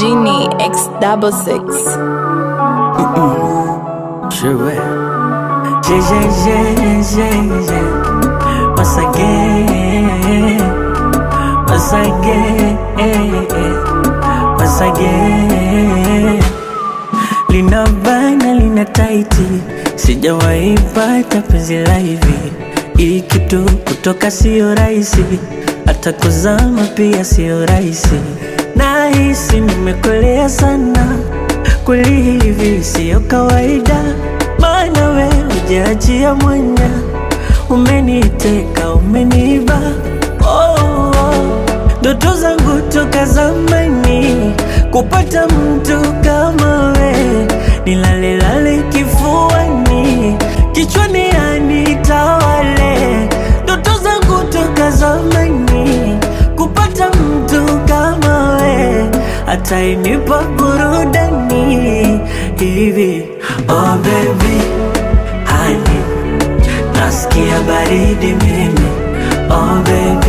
Genie X66. Sure way. Once again, once again, once again. Lina bana lina taiti, sijawahi pata penzi la hivi. Hii kitu kutoka sio rahisi, hata kuzama pia sio rahisi. Nahisi nimekolea sana, kweli hivi sio kawaida. Maana we hujaachia mwanya, umeniteka umeniba. Ndoto zangu toka zamani kupata mtu kama we, nilalelale kifuani, kichwani anitawale. Ndoto zangu toka zamani kupata mtu kama we, atainipa burudani hivi. Oh baby, honey, nasikia baridi mimi. Oh baby